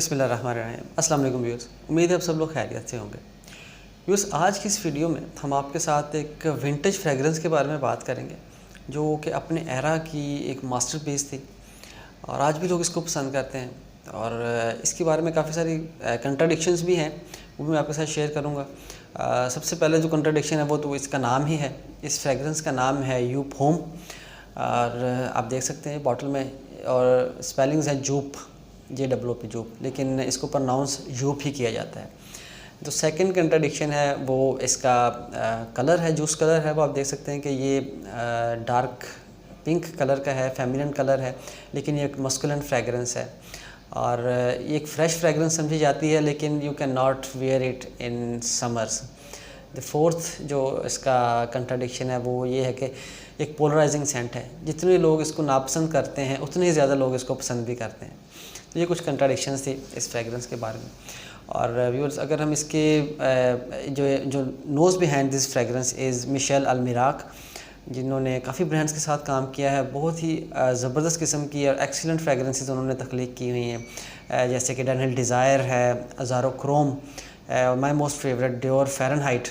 बिस्मिल्लाहिर्रहमानिर्रहीम। अस्सलाम वालेकुम व्यूअर्स, उम्मीद है आप सब लोग खैरियत से होंगे। व्यूअर्स, आज की इस वीडियो में हम आपके साथ एक विंटेज फ्रेगरेंस के बारे में बात करेंगे जो कि अपने एरा की एक मास्टरपीस थी और आज भी लोग इसको पसंद करते हैं। और इसके बारे में काफ़ी सारी कंट्राडिक्शंस भी हैं, वो भी मैं आपके साथ शेयर करूँगा। सबसे पहले जो कंट्राडिक्शन है वो तो इसका नाम ही है। इस फ्रेगरेंस का नाम है यूप होम और आप देख सकते हैं बॉटल में, और स्पेलिंग्स है जूप, JOOP जूप, लेकिन इसको प्रोनाउंस यूप ही किया जाता है। तो सेकंड कंट्राडिक्शन है वो इसका कलर है, जूस कलर है। वो आप देख सकते हैं कि ये डार्क पिंक कलर का है, फेमिनिन कलर है, लेकिन ये एक मस्कुलिन फ्रेगरेंस है और ये एक फ्रेश फ्रेगरेंस समझी जाती है, लेकिन you can not wear it in summers. The fourth जो इसका कंट्राडिक्शन है वो ये है कि एक पोलराइजिंग सेंट है। जितने लोग इसको नापसंद करते हैं उतने ही ज़्यादा लोग इसको पसंद भी करते हैं। तो ये कुछ कंट्राडिक्शंस थी इस फ्रेगरेंस के बारे में। और व्यूअर्स, अगर हम इसके जो nose behind this fragrance is Michel Almairac, जिन्होंने काफ़ी ब्रांड्स के साथ काम किया है। बहुत ही ज़बरदस्त किस्म की और एक्सीलेंट फ्रेगरेंसेस उन्होंने तख्लीक की हुई हैं, जैसे कि डैनियल डिज़ायर है, Azzaro Chrome, my most favourite Dior Fahrenheit,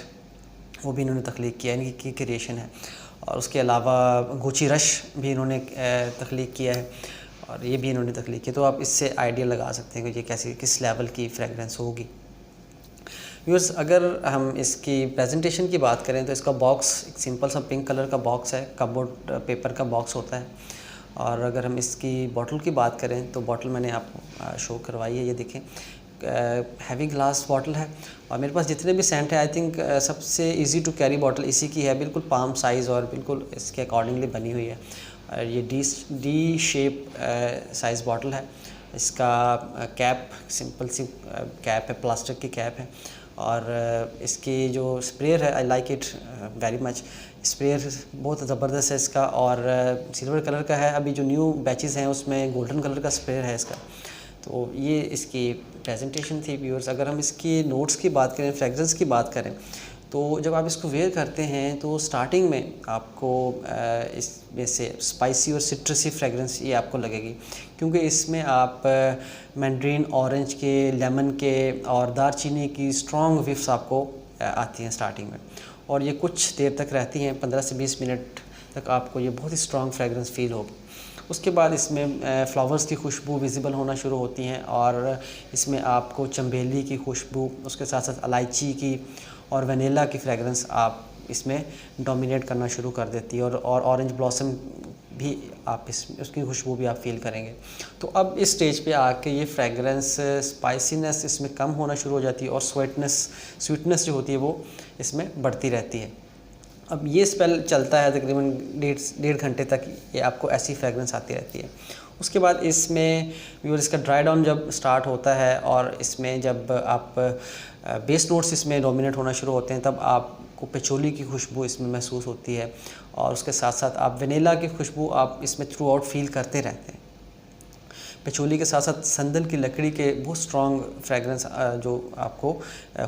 वो भी इन्होंने तख्लीक किया, इनकी क्रिएशन है। और उसके अलावा गुची रश भी इन्होंने तख्लीक किया है और ये भी इन्होंने तख्लीक किया। तो आप इससे आइडिया लगा सकते हैं कि ये कैसी किस लेवल की फ्रेगरेंस होगी। व्यूअर्स, अगर हम इसकी प्रेजेंटेशन की बात करें तो इसका बॉक्स एक सिंपल सा पिंक कलर का बॉक्स है, कपबोर्ड पेपर का बॉक्स होता है। और अगर हम इसकी बॉटल की बात करें तो बॉटल मैंने आपको शो करवाई है, ये देखें, हैवी ग्लास बॉटल है। और मेरे पास जितने भी सेंट है, आई थिंक सबसे इजी टू कैरी बॉटल इसी की है, बिल्कुल पाम साइज़ और बिल्कुल इसके अकॉर्डिंगली बनी हुई है। और ये डी शेप साइज़ बॉटल है। इसका कैप सिंपल सी कैप है, प्लास्टिक की कैप है। और इसकी जो स्प्रेयर है, I like it very much. Sprayer बहुत ज़बरदस्त है इसका और सिल्वर कलर का है। अभी जो न्यू बैचेस हैं उसमें गोल्डन कलर का स्प्रेयर है इसका। तो ये इसकी प्रेजेंटेशन थी व्यूअर्स। अगर हम इसकी नोट्स की बात करें, फ्रेगरेंस की बात करें, तो जब आप इसको वेयर करते हैं तो स्टार्टिंग में आपको इसमें से स्पाइसी और सिट्रसी फ्रेगरेंस ये आपको लगेगी, क्योंकि इसमें आप मैंड्रीन, ऑरेंज के, लेमन के और दारचीनी की स्ट्रॉन्ग विफ्स आपको आती हैं स्टार्टिंग में, और ये कुछ देर तक रहती हैं, 15 से 20 मिनट तक आपको ये बहुत ही स्ट्रॉन्ग फ्रेगरेंस फील होगी। उसके बाद इसमें फ्लावर्स की खुशबू विजिबल होना शुरू होती हैं और इसमें आपको चंबेली की खुशबू, उसके साथ साथ इलायची की और वनीला की फ्रेगरेंस आप इसमें डोमिनेट करना शुरू कर देती है। और ऑरेंज ब्लॉसम भी आप उसकी खुशबू भी आप फील करेंगे। तो अब इस स्टेज पे आके ये फ्रेगरेंस स्पाइसीनेस इसमें कम होना शुरू हो जाती है और स्वीटनेस जो होती है वो इसमें बढ़ती रहती है। अब ये स्पेल चलता है तकरीबन डेढ़ घंटे तक, ये आपको ऐसी फ्रेगरेंस आती रहती है। उसके बाद इसमें व्यूअर्स इसका ड्राई डाउन जब स्टार्ट होता है और इसमें जब आप बेस नोट्स इसमें डोमिनेट होना शुरू होते हैं, तब आपको पेचोली की खुशबू इसमें महसूस होती है और उसके साथ साथ आप वनीला की खुशबू आप इसमें थ्रू आउट फील करते रहते हैं। पेचोली के साथ साथ संदल की लकड़ी के बहुत स्ट्रॉन्ग फ्रेगरेंस जो आपको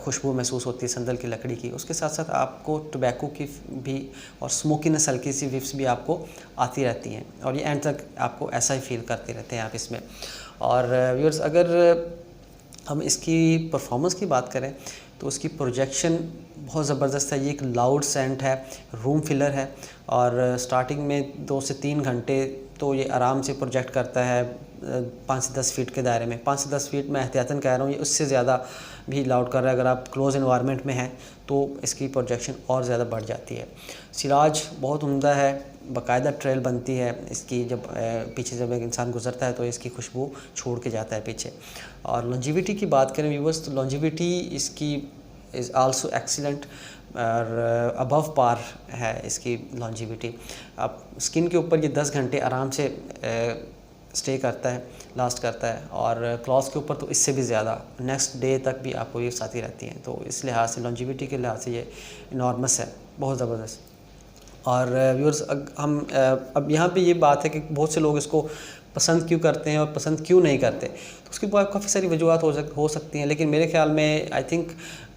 खुशबू महसूस होती है संदल की लकड़ी की। उसके साथ साथ आपको टोबैको की भी और स्मोकीनेस हल्की सी विफ्स भी आपको आती रहती हैं और ये एंड तक आपको ऐसा ही फील करते रहते हैं आप इसमें। और व्यूअर्स, अगर हम इसकी परफॉर्मेंस की बात करें तो उसकी प्रोजेक्शन बहुत ज़बरदस्त है। ये एक लाउड सेंट है, रूम फिलर है और स्टार्टिंग में 2 से 3 घंटे तो ये आराम से प्रोजेक्ट करता है 5 से 10 फीट के दायरे में। 5 से 10 फीट मैं एहतियातन कह रहा हूँ, ये उससे ज़्यादा भी लाउड कर रहा है। अगर आप क्लोज़ इन्वायरमेंट में हैं तो इसकी प्रोजेक्शन और ज़्यादा बढ़ जाती है। सिराज बहुत उम्दा है, बाकायदा ट्रेल बनती है इसकी। जब पीछे जब एक इंसान गुजरता है तो इसकी खुशबू छोड़ के जाता है पीछे। और लॉन्जिविटी की बात करें व्यूअर्स, तो लॉन्जिविटी इसकी इज़ आल्सो एक्सीलेंट और अबव पार है इसकी लॉन्जिविटी। अब स्किन के ऊपर ये 10 घंटे आराम से स्टे करता है, लास्ट करता है, और क्लॉथ के ऊपर तो इससे भी ज़्यादा, नेक्स्ट डे तक भी आपको ये साथी रहती हैं। तो इस लिहाज से लॉन्जिविटी के लिहाज से ये इनॉर्मस है, बहुत ज़बरदस्त। और व्यूअर्स, हम अब यहाँ पे ये बात है कि बहुत से लोग इसको पसंद क्यों करते हैं और पसंद क्यों नहीं करते, तो उसकी काफ़ी सारी वजूहत हो सकती हैं, लेकिन मेरे ख्याल में I think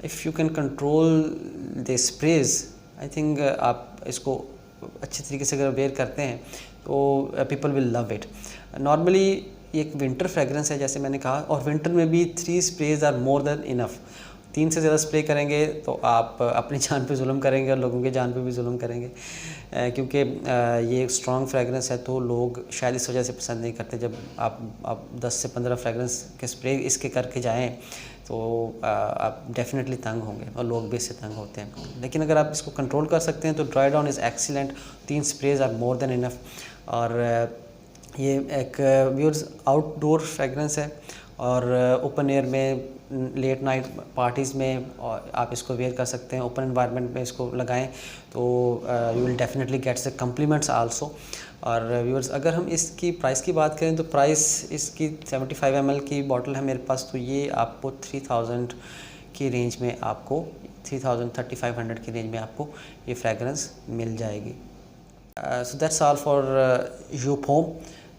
if you can control the sprays, I think आप इसको अच्छी तरीके से अगर वेयर करते हैं तो people will love it. Normally ये एक विंटर फ्रेगरेंस है जैसे मैंने कहा, और विंटर में भी 3 sprays are more than enough. 3 से ज़्यादा स्प्रे करेंगे तो आप अपनी जान पे जुल्म करेंगे और लोगों की जान पे भी जुल्म करेंगे, क्योंकि ये एक स्ट्रॉन्ग फ्रेगरेंस है तो लोग शायद इस वजह से पसंद नहीं करते। जब आप 10 से 15 फ्रेगरेंस के स्प्रे इसके करके जाएं तो आप डेफिनेटली तंग होंगे और लोग भी इससे तंग होते हैं। लेकिन अगर आप इसको कंट्रोल कर सकते हैं तो dry down is excellent. 3 sprays are more than enough. और ये एक व्यूअर्स आउटडोर फ्रेगरेंस है और ओपन एयर में, लेट नाइट पार्टीज़ में आप इसको वेयर कर सकते हैं। ओपन एनवायरनमेंट में इसको लगाएं तो you will definitely gets the compliments also. और व्यूअर्स अगर हम इसकी प्राइस की बात करें तो प्राइस इसकी 75 ml की बॉटल है मेरे पास, तो ये आपको 3000 की रेंज में, आपको 3500 की रेंज में आपको ये फ्रेगरेंस मिल जाएगी। सो दैट्स ऑल फॉर यूप होम।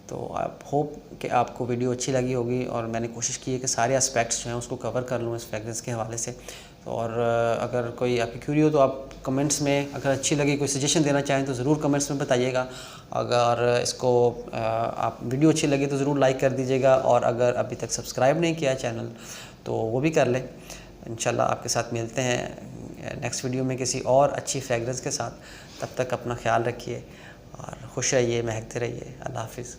तो आप होप कि आपको वीडियो अच्छी लगी होगी और मैंने कोशिश की है कि सारे एस्पेक्ट्स जो हैं उसको कवर कर लूँ इस फ्रेगरेंस के हवाले से। तो और अगर कोई आपकी क्यूरी हो तो आप कमेंट्स में, अगर अच्छी लगी, कोई सजेशन देना चाहें तो ज़रूर कमेंट्स में बताइएगा। अगर इसको आप वीडियो अच्छी लगी तो ज़रूर लाइक कर दीजिएगा, और अगर अभी तक सब्सक्राइब नहीं किया चैनल तो वो भी कर लें। इंशाल्लाह आपके साथ मिलते हैं नेक्स्ट वीडियो में किसी और अच्छी फ्रेगरेंस के साथ। तब तक अपना ख्याल रखिए और खुश रहिए, महकते रहिए। अल्लाह हाफिज़।